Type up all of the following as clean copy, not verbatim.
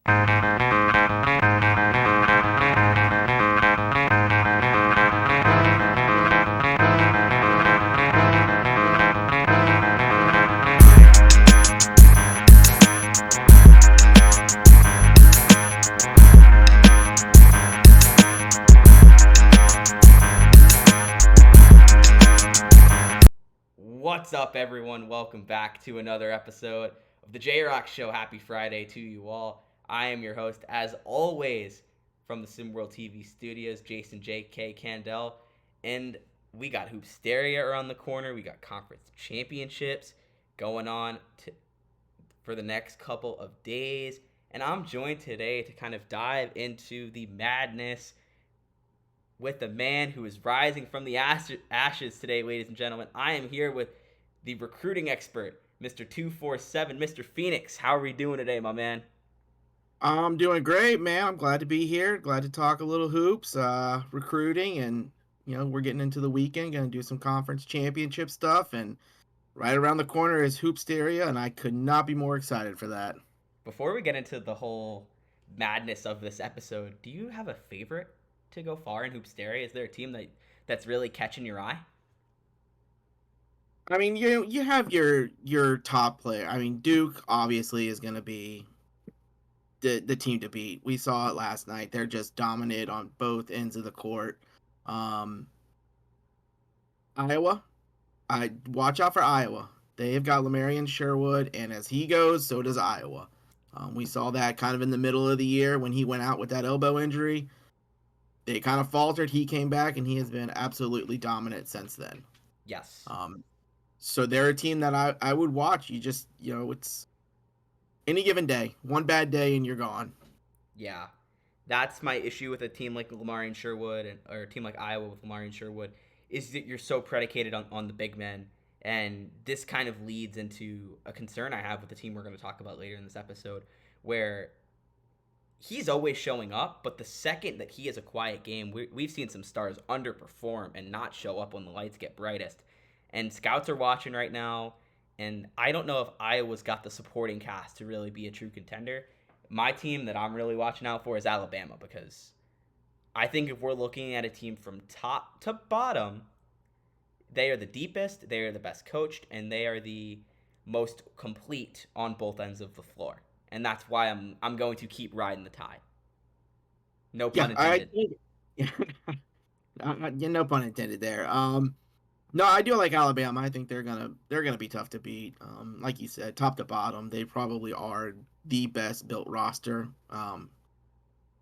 What's up, everyone? Welcome back to another episode of the J Rock Show. Happy Friday to you all. I am your host, as always, from the SimWorld TV studios, Jason J.K. Candell. And we got Hoopsteria around the corner. We got conference championships going on for the next couple of days. And I'm joined today to kind of dive into the madness with the man who is rising from the ashes today, ladies and gentlemen. I am here with the recruiting expert, Mr. 247, Mr. Phoenix. How are we doing today, my man? I'm doing great, man. I'm glad to be here. Glad to talk a little hoops, recruiting, and we're getting into the weekend. Going to do some conference championship stuff, and right around the corner is Hoopsteria, and I could not be more excited for that. Before we get into the whole madness of this episode, do you have a favorite to go far in Hoopsteria? Is there a team that's really catching your eye? I mean, you have your top player. I mean, Duke obviously is going to be the team to beat. We saw it last night. They're just dominant on both ends of the court. Um, Iowa, I watch out for Iowa. They've got Lamarion Sherwood, and as he goes, so does Iowa. We saw that kind of in the middle of the year when he went out with that elbow injury. They kind of faltered. He came back, and he has been absolutely dominant since then. Yes. So they're a team that I would watch. It's any given day. One bad day, and you're gone. Yeah. That's my issue with a team like Lamar and Sherwood, or a team like Iowa with Lamar and Sherwood, is that you're so predicated on the big men. And this kind of leads into a concern I have with the team we're going to talk about later in this episode, where he's always showing up, but the second that he has a quiet game, we've seen some stars underperform and not show up when the lights get brightest. And scouts are watching right now, and I don't know if Iowa's got the supporting cast to really be a true contender. My team that I'm really watching out for is Alabama, because I think if we're looking at a team from top to bottom, they are the deepest, they are the best coached, and they are the most complete on both ends of the floor. And that's why I'm going to keep riding the tide. No pun intended. No pun intended there. No, I do like Alabama. I think they're gonna be tough to beat. Like you said, top to bottom, they probably are the best built roster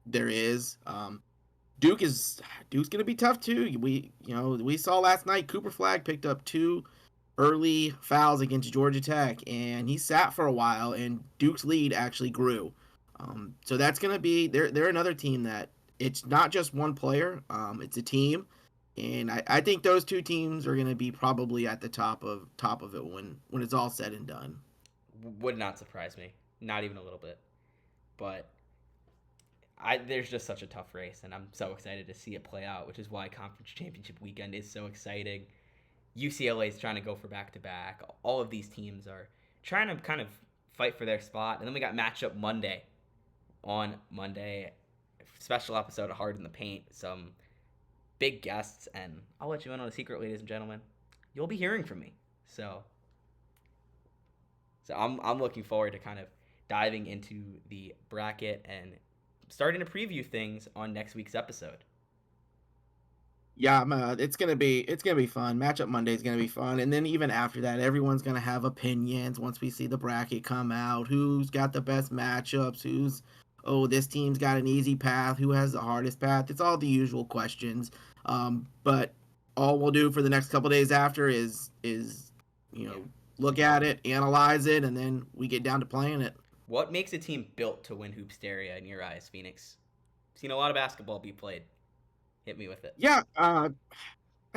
there is. Duke's gonna be tough too. We saw last night Cooper Flagg picked up 2 early fouls against Georgia Tech, and he sat for a while, and Duke's lead actually grew. So that's gonna be they're another team that it's not just one player. It's a team. And I think those two teams are going to be probably at the top of it when it's all said and done. Would not surprise me, not even a little bit. But there's just such a tough race, and I'm so excited to see it play out, which is why Conference Championship Weekend is so exciting. UCLA is trying to go for back-to-back. All of these teams are trying to kind of fight for their spot. And then we got matchup Monday. On Monday, special episode of Hard in the Paint. Some big guests, and I'll let you in on a secret, ladies and gentlemen. You'll be hearing from me. So I'm looking forward to kind of diving into the bracket and starting to preview things on next week's episode. Yeah, it's gonna be fun. Matchup Monday is gonna be fun, and then even after that, everyone's gonna have opinions once we see the bracket come out. Who's got the best matchups? This team's got an easy path. Who has the hardest path? It's all the usual questions. But all we'll do for the next couple days after is look at it, analyze it, and then we get down to playing it. What makes a team built to win Hoopsteria in your eyes, Phoenix? Seen a lot of basketball be played. Hit me with it. Yeah, I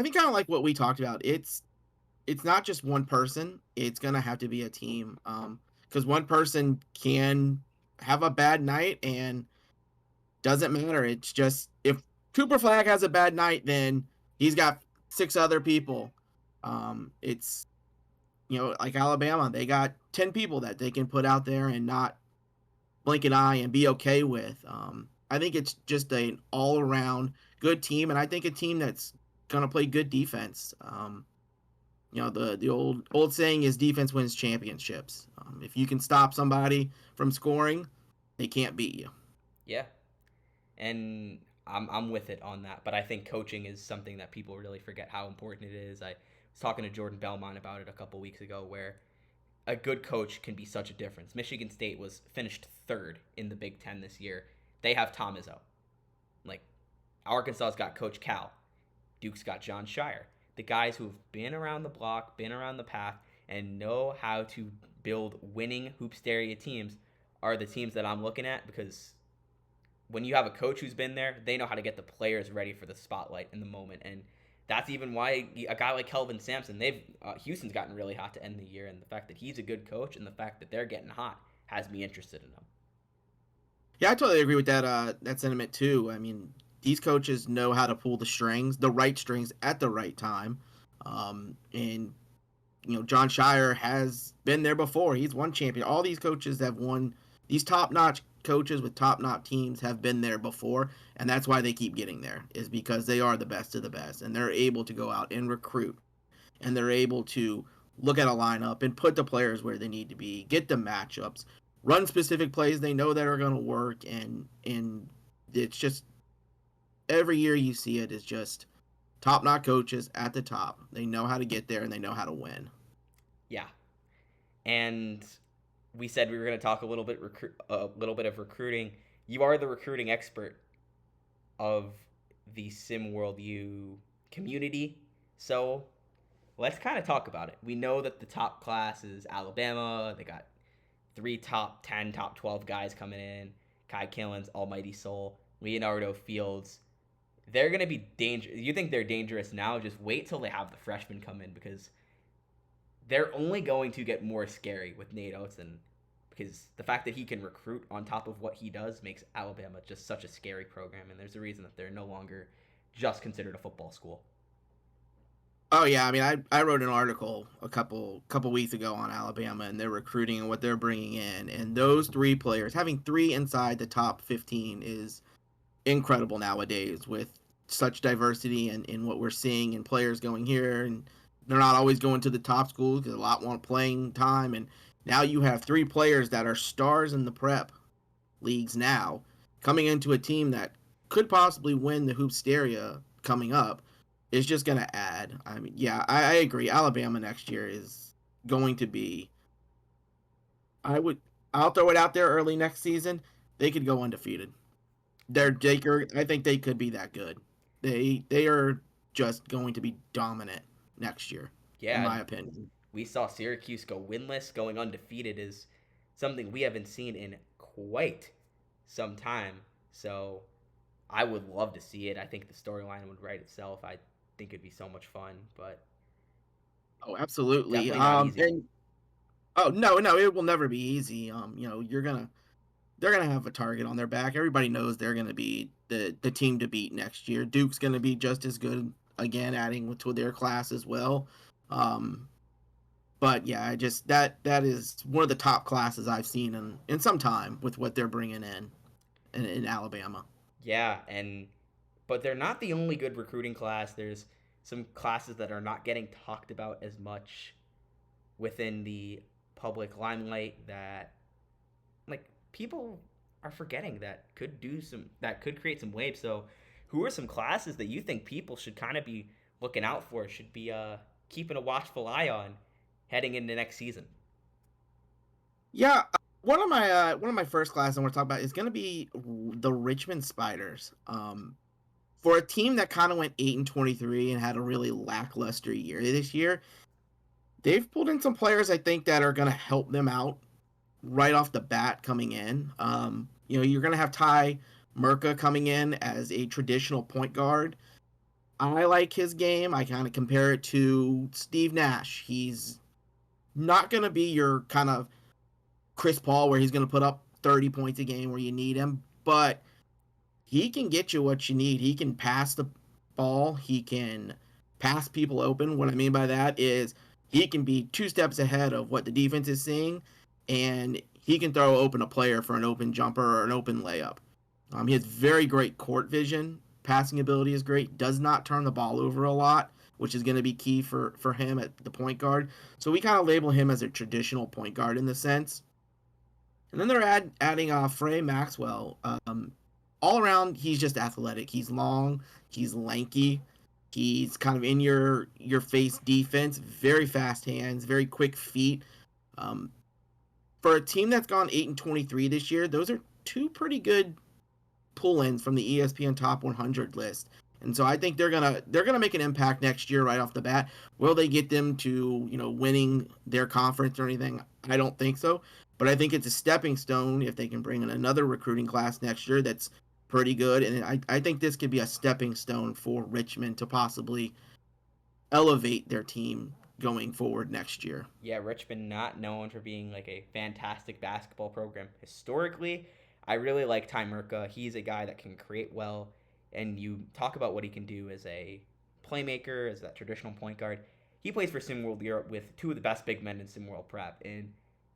think kind of like what we talked about. It's not just one person. It's gonna have to be a team. Because one person can have a bad night and doesn't matter. It's just if Cooper Flagg has a bad night, then he's got 6 other people. It's like Alabama, they got 10 people that they can put out there and not blink an eye and be okay with. I think it's just an all around good team, and I think a team that's gonna play good defense. The old saying is defense wins championships. If you can stop somebody from scoring, they can't beat you. Yeah, and I'm with it on that. But I think coaching is something that people really forget how important it is. I was talking to Jordan Belmont about it a couple weeks ago, where a good coach can be such a difference. Michigan State was finished third in the Big Ten this year. They have Tom Izzo. Like, Arkansas's got Coach Cal. Duke's got John Shire. The guys who've been around the block, been around the path, and know how to build winning hoopsteria teams are the teams that I'm looking at, because when you have a coach who's been there, they know how to get the players ready for the spotlight in the moment. And that's even why a guy like Kelvin Sampson, Houston's gotten really hot to end the year, and the fact that he's a good coach and the fact that they're getting hot has me interested in them. Yeah, I totally agree with that sentiment too. I mean, these coaches know how to pull the strings, the right strings at the right time. And John Shire has been there before. He's won champion. All these coaches have won. These top-notch coaches with top-notch teams have been there before, and that's why they keep getting there. Is because they are the best of the best, and they're able to go out and recruit, and they're able to look at a lineup and put the players where they need to be, get the matchups, run specific plays they know that are going to work, and it's just every year you see it is just top-notch coaches at the top. They know how to get there and they know how to win. Yeah, and we said we were going to talk a little bit of recruiting. You are the recruiting expert of the SimWorld U community, so let's kind of talk about it. We know that the top class is Alabama. They got 3 top 10, top 12 guys coming in. Kai Killens, Almighty Soul, Leonardo Fields. They're going to be dangerous. You think they're dangerous now? Just wait till they have the freshmen come in, because they're only going to get more scary with Nate Oates, because the fact that he can recruit on top of what he does makes Alabama just such a scary program, and there's a reason that they're no longer just considered a football school. Oh yeah, I mean, I wrote an article a couple weeks ago on Alabama and their recruiting and what they're bringing in, and those 3 players, having 3 inside the top 15 is incredible nowadays with such diversity in what we're seeing in players going here, and they're not always going to the top schools because a lot want playing time, and now you have 3 players that are stars in the prep leagues now coming into a team that could possibly win the Hoopsteria coming up is just going to add. I mean, yeah, I agree. Alabama next year is going to be. I would. I'll throw it out there early next season. They could go undefeated. I think they could be that good. They are just going to be dominant next year, in Yeah, my opinion. we saw Syracuse go winless. Going undefeated is something we haven't seen in quite some time. So I would love to see it. I think the storyline would write itself. I think it'd be so much fun, but Oh, absolutely. definitely not easy. And oh no, it will never be easy. They're gonna have a target on their back. Everybody knows they're gonna be the team to beat next year. Duke's gonna be just as good again, adding to their class as well. Um, but yeah, I just that is one of the top classes I've seen in some time with what they're bringing in Alabama. Yeah, and but they're not the only good recruiting class. There's some classes that are not getting talked about as much within the public limelight that, like, people are forgetting that could create some waves. So, who are some classes that you think people should kind of be looking out for? Should be keeping a watchful eye on heading into next season? Yeah, one of my first classes I want to talk about is going to be the Richmond Spiders. For a team that kind of went 8-23 and had a really lackluster year this year, they've pulled in some players I think that are going to help them out right off the bat coming in. You're going to have Ty Merca coming in as a traditional point guard. I like his game. I kind of compare it to Steve Nash. He's not going to be your kind of Chris Paul where he's going to put up 30 points a game where you need him, but he can get you what you need. He can pass the ball. He can pass people open. What I mean by that is he can be 2 steps ahead of what the defense is seeing, and he can throw open a player for an open jumper or an open layup. He has very great court vision. Passing ability is great. Does not turn the ball over a lot, which is going to be key for him at the point guard. So we kind of label him as a traditional point guard in the sense. And then they're adding Frey Maxwell. All around, he's just athletic. He's long. He's lanky. He's kind of in your face defense. Very fast hands. Very quick feet. Um, for a team that's gone 8-23 this year, those are two pretty good pull-ins from the ESPN Top 100 list. And so I think they're gonna make an impact next year right off the bat. Will they get them to winning their conference or anything? I don't think so, but I think it's a stepping stone if they can bring in another recruiting class next year that's pretty good. And I think this could be a stepping stone for Richmond to possibly elevate their team going forward next year. Yeah, Richmond not known for being like a fantastic basketball program historically. I really like Ty Merca. He's a guy that can create well, and you talk about what he can do as a playmaker, as that traditional point guard. He plays for SimWorld Europe with two of the best big men in SimWorld Prep, in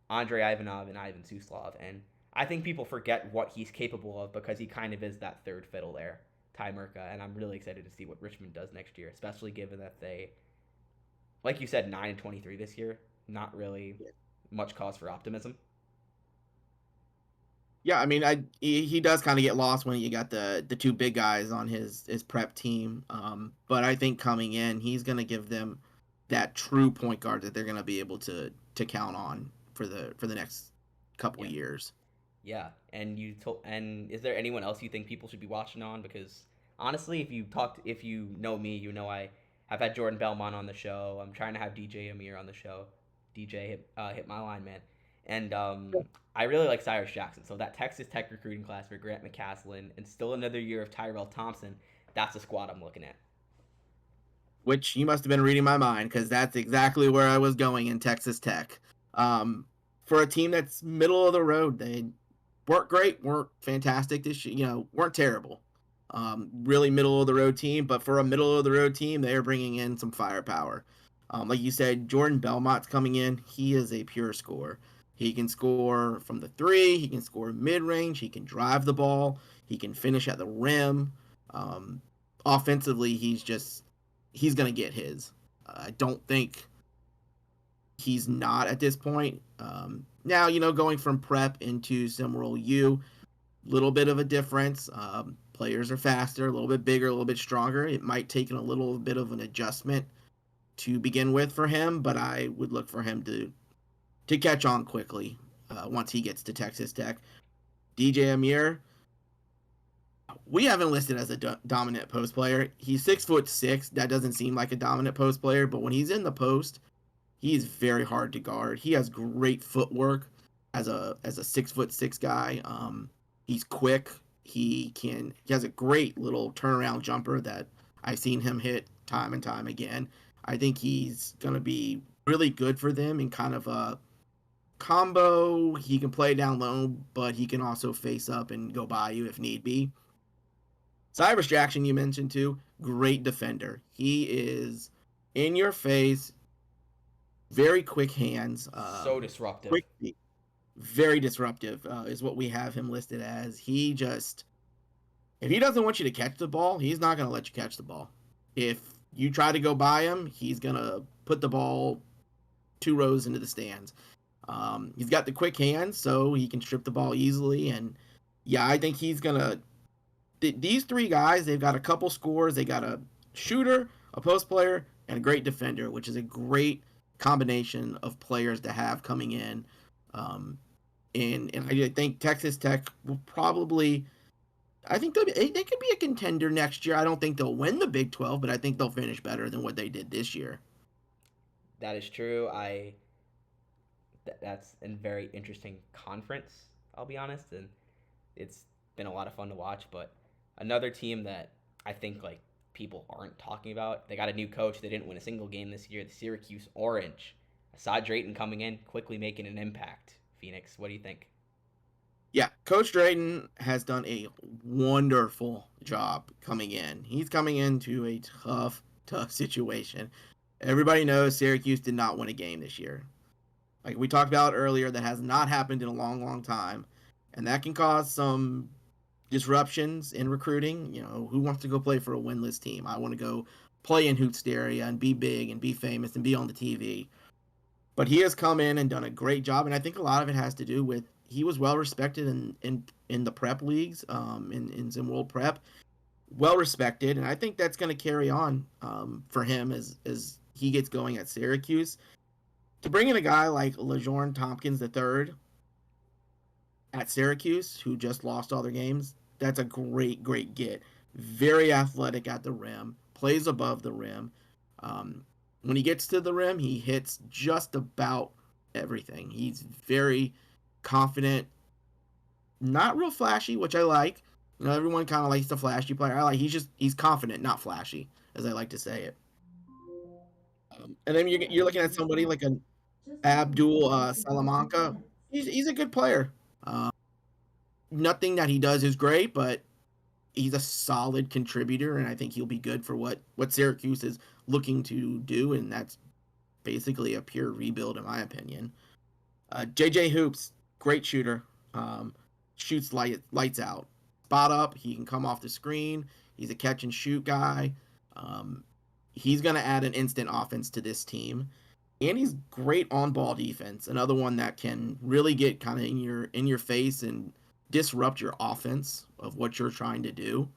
Andrei Ivanov and Ivan Suslov. And I think people forget what he's capable of because he kind of is that third fiddle there, Ty Merca. And I'm really excited to see what Richmond does next year, especially given that they, like you said, 9-23 this year. Not really much cause for optimism. Yeah, I mean, he does kind of get lost when you got the two big guys on his prep team. But I think coming in, he's going to give them that true point guard that they're going to be able to count on for the next couple Yeah. years. Yeah, and is there anyone else you think people should be watching on? Because honestly, if you know me, you know I have had Jordan Belmont on the show. I'm trying to have DJ Amir on the show. DJ hit my line, man, and I really like Cyrus Jackson. So that Texas Tech recruiting class for Grant McCaslin and still another year of Tyrell Thompson. That's a squad I'm looking at. Which you must have been reading my mind because that's exactly where I was going in Texas Tech. For a team that's middle of the road, they weren't great, weren't fantastic this year, weren't terrible. Really middle of the road team, but for a middle of the road team, they are bringing in some firepower. Like you said, Jordan Belmont's coming in. He is a pure scorer. He can score from the three. He can score mid range. He can drive the ball. He can finish at the rim. Um, Offensively, he's gonna get his. I don't think he's not at this point. Now, going from prep into SimWorld U, little bit of a difference. Players are faster, a little bit bigger, a little bit stronger. It might take a little bit of an adjustment to begin with for him, but I would look for him to catch on quickly once he gets to Texas Tech. DJ Amir, we have him listed as a dominant post player. He's 6'6". That doesn't seem like a dominant post player, but when he's in the post, he is very hard to guard. He has great footwork as a 6'6" guy. He's quick. He has a great little turnaround jumper that I've seen him hit time and time again. I think he's gonna be really good for them in kind of a combo. He can play down low, but he can also face up and go by you if need be. Cyrus Jackson, you mentioned too, great defender. He is in your face, very quick hands, So disruptive. quick feet, very disruptive is what we have him listed as. If he doesn't want you to catch the ball, he's not going to let you catch the ball. If you try to go by him, he's going to put the ball 2 rows into the stands. He's got the quick hands, so he can strip the ball easily. And yeah, I think he's going to. These 3 guys, they've got a couple scores. They got a shooter, a post player, and a great defender, which is a great combination of players to have coming in. And I think Texas Tech will probably. I think they could be a contender next year. I don't think they'll win the Big 12, but I think they'll finish better than what they did this year. That is true. That's a very interesting conference. I'll be honest, and it's been a lot of fun to watch. But another team that I think like people aren't talking about. They got a new coach. They didn't win a single game this year. The Syracuse Orange. Asad Drayton coming in, quickly making an impact. Phoenix, what do you think? Yeah, Coach Drayton has done a wonderful job coming in. He's coming into a tough situation. Everybody knows Syracuse did not win a game this year. like we talked about earlier, that has not happened in a long, long time, and that can cause some disruptions in recruiting. You know, who wants to go play for a winless team? I want to go play in Hoopsteria and be big and be famous and be on the TV. But he has come in and done a great job, and I think a lot of it has to do with he was well respected in the prep leagues, in SimWorld Prep, well respected, and I think that's going to carry on for him as he gets going at Syracuse. To bring in a guy like LeJorn Tompkins III at Syracuse, who just lost all their games, that's a great, great get. Very athletic at the rim, plays above the rim. Um, when he gets to the rim, he hits just about everything. He's very confident, not real flashy, which I like. You know, everyone kind of likes the flashy player. I like he's confident, not flashy, as I like to say it. And then you're looking at somebody like an Abdul Salamanca. He's a good player. Uh, Nothing that he does is great, but he's a solid contributor, and I think he'll be good for what Syracuse is looking to do, and that's basically a pure rebuild, in my opinion. JJ Hoops, great shooter, um, shoots lights out, spot up. He can come off the screen. He's a catch and shoot guy. Um, he's gonna add an instant offense to this team, and he's great on ball defense. Another one that can really get kind of in your face and disrupt your offense of what you're trying to do.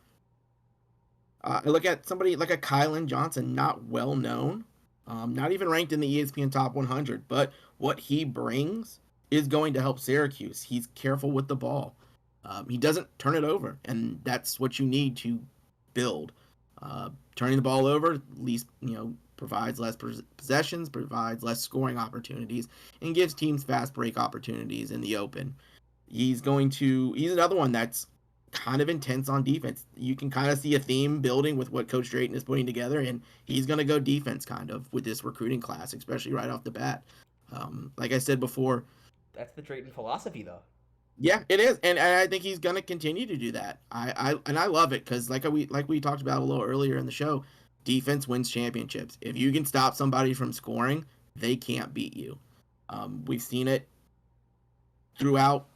I look at somebody like a Kylan Johnson, not well known, not even ranked in the ESPN Top 100, but what he brings is going to help Syracuse. He's careful with the ball. He doesn't turn it over, and that's what you need to build. Turning the ball over, at least provides less possessions, provides less scoring opportunities, and gives teams fast break opportunities in the open. He's another one that's kind of intense on defense. You can kind of see a theme building with what Coach Drayton is putting together, and he's going to go defense kind of with this recruiting class, especially right off the bat. Like I said before, That's the Drayton philosophy, though. yeah, it is, and I think he's going to continue to do that. I love it because like we talked about a little earlier in the show, defense wins championships. If you can stop somebody from scoring, they can't beat you. We've seen it throughout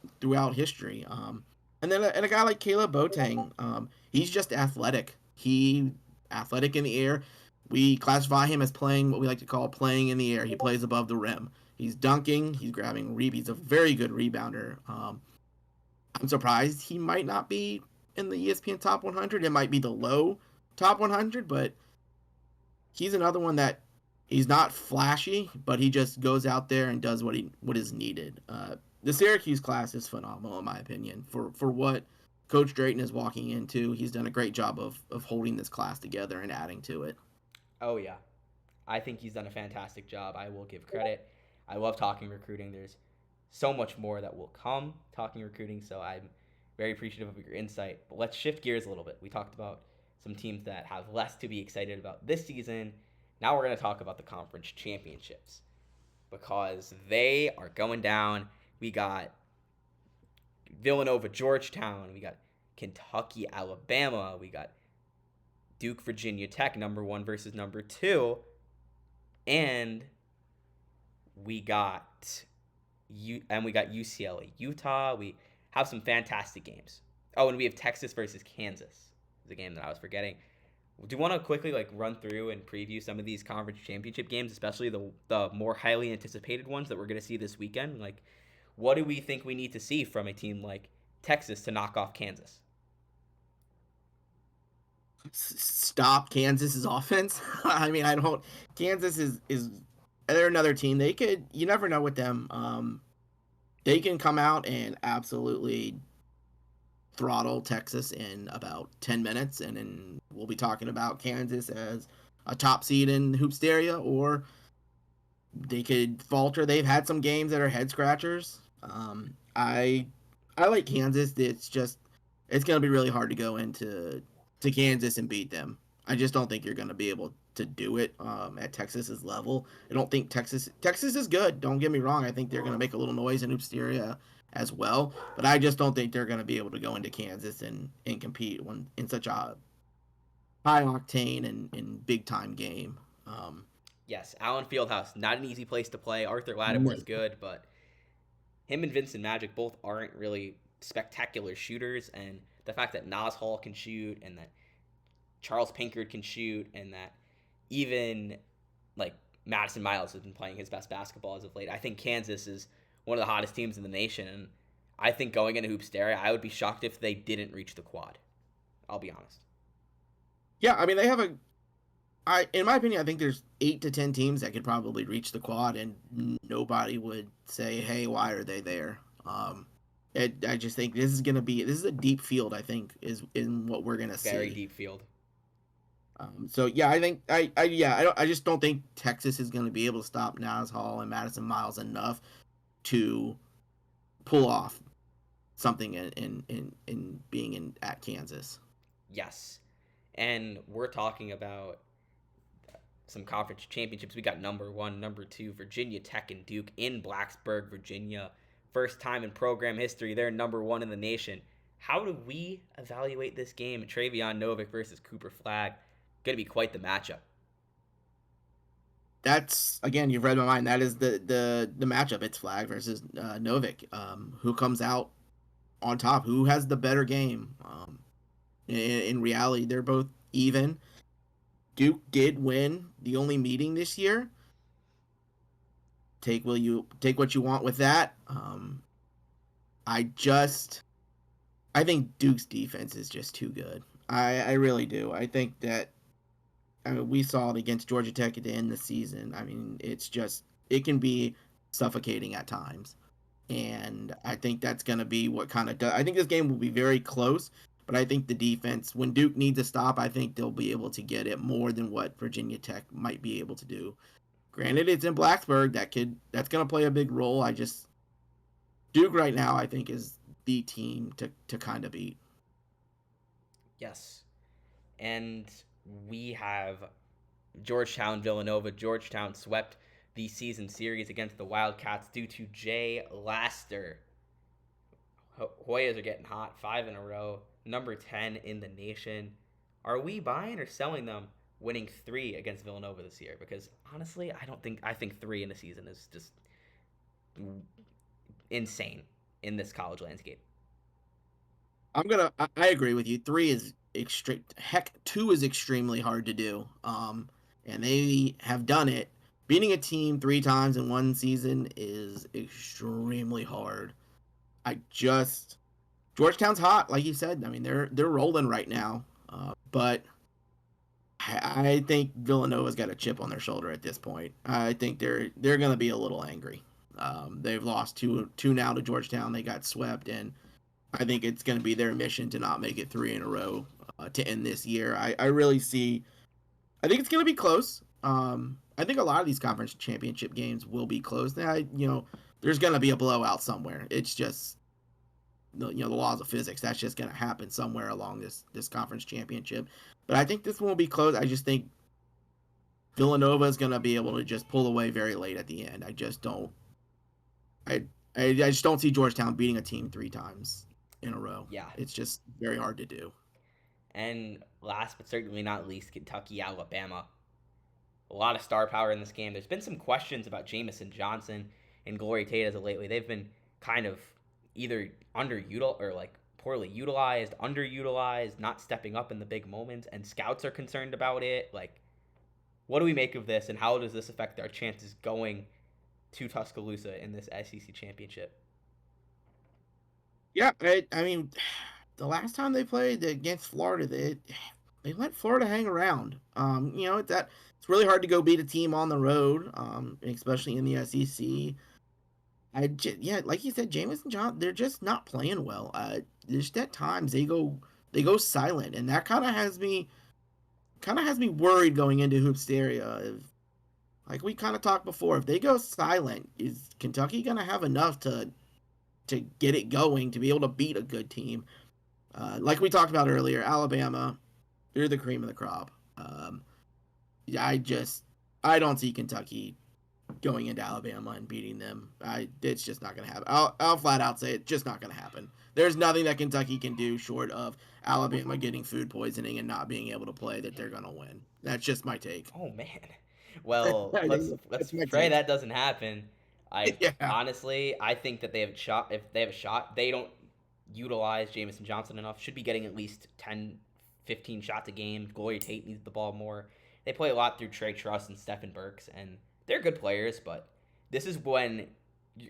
history. And then a guy like Caleb Boateng, he's just athletic. He athletic in the air. We classify him as playing what we like to call playing in the air. He plays above the rim. He's dunking. He's grabbing He's a very good rebounder. I'm surprised he might not be in the ESPN Top 100. It might be the low Top 100, but he's another one that he's not flashy, but he just goes out there and does what is needed. The Syracuse class is phenomenal in my opinion for what Coach Drayton is walking into. He's done a great job of holding this class together and adding to it. Oh yeah, I think he's done a fantastic job. I will give credit. I love talking recruiting. There's so much more that will come talking recruiting, so I'm very appreciative of your insight. But let's shift gears a little bit. We talked about some teams that have less to be excited about this season. Now we're going to talk about the conference championships because they are going down. We got Villanova, Georgetown. We got Kentucky, Alabama. We got Duke, Virginia Tech, number one versus number two. And we got UCLA, Utah. We have some fantastic games. Oh, and we have Texas versus Kansas. Is a game that I was forgetting. Do you want to quickly run through and preview some of these conference championship games, especially the more highly anticipated ones that we're going to see this weekend? What do we think we need to see from a team like Texas to knock off Kansas? Stop Kansas's offense. I mean, I don't. Kansas is they're another team. They could. You never know with them. They can come out and absolutely throttle Texas in about 10 minutes, and then we'll be talking about Kansas as a top seed in Hoopsteria, or they could falter. They've had some games that are head scratchers. I like Kansas. It's going to be really hard to go to Kansas and beat them. I just don't think you're going to be able to do it at Texas's level. I don't think Texas is good. Don't get me wrong. I think they're going to make a little noise in Hoopsteria as well, but I just don't think they're going to be able to go into Kansas and compete in such a high octane and big time game. Yes, Allen Fieldhouse, not an easy place to play. Arthur No. Lattimore's good, but him and Vincent Magic both aren't really spectacular shooters. And the fact that Nas Hall can shoot, and that Charles Pinkard can shoot, and that even like Madison Miles has been playing his best basketball as of late. I think Kansas is one of the hottest teams in the nation, and I think going into Hoops Dairy, I would be shocked if they didn't reach the quad. I'll be honest. Yeah, I mean they have a. In my opinion, I think there's 8 to 10 teams that could probably reach the quad, and nobody would say, "Hey, why are they there?" I just think this is a deep field. I think is in what we're gonna Very see. deep field. So yeah, I think I just don't think Texas is gonna be able to stop Nas Hall and Madison Miles enough to pull off something in being in at Kansas. Yes. And we're talking about some conference championships. We got number one, number two, Virginia Tech and Duke in Blacksburg, Virginia. First time in program history, they're number one in the nation. How do we evaluate this game? Travion Novick versus Cooper Flagg. Going to be quite the matchup. That's again, you've read my mind. That is the matchup. It's Flagg versus Novik. Who comes out on top? Who has the better game? In reality, they're both even. Duke did win the only meeting this year. Take what you want with that. I just I think Duke's defense is just too good. I really do. I think that we saw it against Georgia Tech at the end of the season. I mean, it can be suffocating at times, and I think that's going to be what kind of does. I think this game will be very close, but I think the defense, when Duke needs a stop, I think they'll be able to get it more than what Virginia Tech might be able to do. Granted, it's in Blacksburg. That's going to play a big role. Duke right now, I think, is the team to kind of beat. Yes. And we have Georgetown, Villanova. Georgetown swept the season series against the Wildcats due to Jay Laster. Hoyas are getting hot, 5 in a row, number 10 in the nation. Are we buying or selling them winning 3 against Villanova this year? Because honestly, I think 3 in a season is just insane in this college landscape. I agree with you. 3 is extreme. Heck, 2 is extremely hard to do. And they have done it. Beating a team 3 times in one season is extremely hard. Georgetown's hot, like you said. I mean, they're rolling right now. But I think Villanova's got a chip on their shoulder at this point. I think they're going to be a little angry. They've lost two now to Georgetown. They got swept, and I think it's going to be their mission to not make it 3 in a row to end this year. I really see. I think it's going to be close. I think a lot of these conference championship games will be close. Now, there's going to be a blowout somewhere. It's just the laws of physics. That's just going to happen somewhere along this conference championship. But I think this one will be close. I just think Villanova is going to be able to just pull away very late at the end. I just don't. I just don't see Georgetown beating a team 3 times in a row. Yeah. It's just very hard to do. And last but certainly not least, Kentucky, Alabama. A lot of star power in this game. There's been some questions about Jamison Johnson and Glory Tate as of lately. They've been kind of either underutilized or like poorly utilized, underutilized, not stepping up in the big moments, and scouts are concerned about it. Like, what do we make of this, and how does this affect our chances going to Tuscaloosa in this SEC championship? Yeah, I mean, the last time they played against Florida, they let Florida hang around. It's really hard to go beat a team on the road, especially in the SEC. Like you said, Jameson John, they're just not playing well. Just at times they go silent, and that kind of has me worried going into Hoopsteria. Like we kind of talked before, if they go silent, is Kentucky gonna have enough to get it going to be able to beat a good team? Like we talked about earlier, Alabama, they're the cream of the crop. I don't see Kentucky going into Alabama and beating them. It's just not going to happen. I'll flat out say it's just not going to happen. There's nothing that Kentucky can do short of Alabama getting food poisoning and not being able to play that they're going to win. That's just my take. Oh man, Well, I think let's that's my pray take. that doesn't happen. I Yeah. honestly, I think that they have a shot. If they have a shot, they don't utilize Jamison Johnson enough. Should be getting at least 10, 15 shots a game. Gloria Tate needs the ball more. They play a lot through Trey Truss and Stephen Burks, and they're good players. But this is when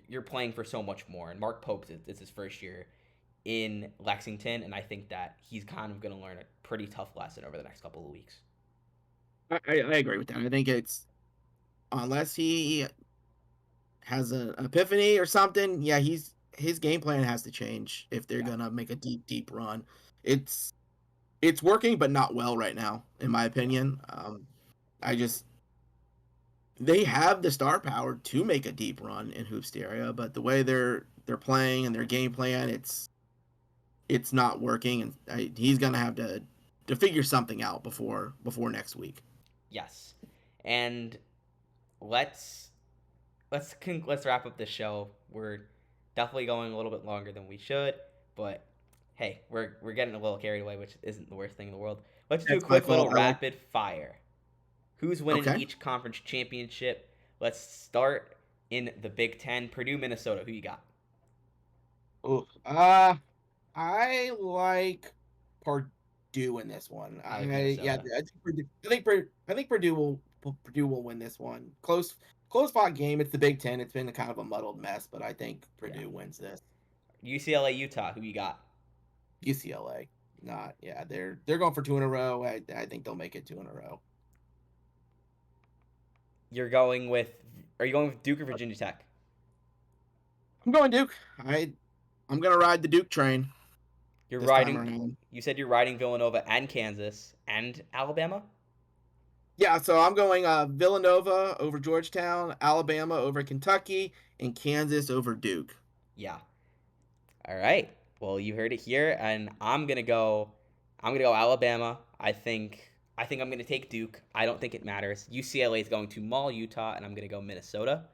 you're playing for so much more. And Mark Pope, it's his first year in Lexington, and I think that he's kind of going to learn a pretty tough lesson over the next couple of weeks. I agree with that. I think it's unless he has an epiphany or something, yeah, his game plan has to change if they're Yeah. gonna make a deep run. It's it's working, but not well right now, in my No. opinion. I just they have the star power to make a deep run in Hoopsteria, but the way they're playing and their game plan, it's not working, and he's gonna have to figure something out before next week. Yes. And let's let's wrap up this show. We're definitely going a little bit longer than we should, but hey, we're getting a little carried away, which isn't the worst thing in the world. Let's do a That's my quick little fault. I like rapid fire. Who's winning okay. each conference championship? Let's start in the Big Ten. Purdue, Minnesota. Who you got? Oh, I like Purdue in this one. I like Yeah, Minnesota. I think Purdue will win this one. Close fought game. It's the Big Ten. It's been kind of a muddled mess, but I think Yeah. Purdue wins this. UCLA, Utah. Who you got? UCLA, not yeah. They're going for two in a row. I think they'll make it two in a row. You're going with. Are you going with Duke or Virginia Tech? I'm going Duke. I'm gonna ride the Duke train You're this time riding. around. You said you're riding Villanova and Kansas and Alabama. Yeah, so I'm going Villanova over Georgetown, Alabama over Kentucky, and Kansas over Duke. Yeah. All right. Well, you heard it here, and I'm gonna go. I'm gonna go Alabama. I think I'm gonna take Duke. I don't think it matters. UCLA is going to maul Utah, and I'm gonna go Minnesota.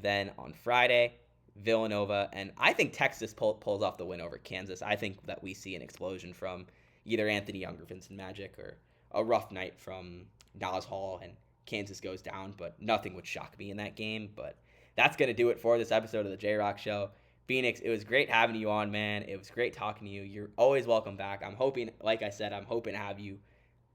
Then on Friday, Villanova, and I think Texas pulls off the win over Kansas. I think that we see an explosion from either Anthony Young or Vincent Magic, or a rough night from Nas Hall, and Kansas goes down. But nothing would shock me in that game. But that's gonna do it for this episode of the J Rock Show. Phoenix, it was great having you on, man. It was great talking to you. You're always welcome back. I'm hoping, like I said, I'm hoping to have you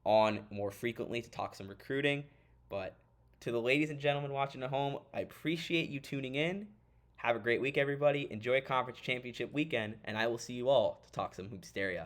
on more frequently to talk some recruiting. But to the ladies and gentlemen watching at home, I appreciate you tuning in. Have a great week, everybody. Enjoy conference championship weekend, and I will see you all to talk some Hoopsteria.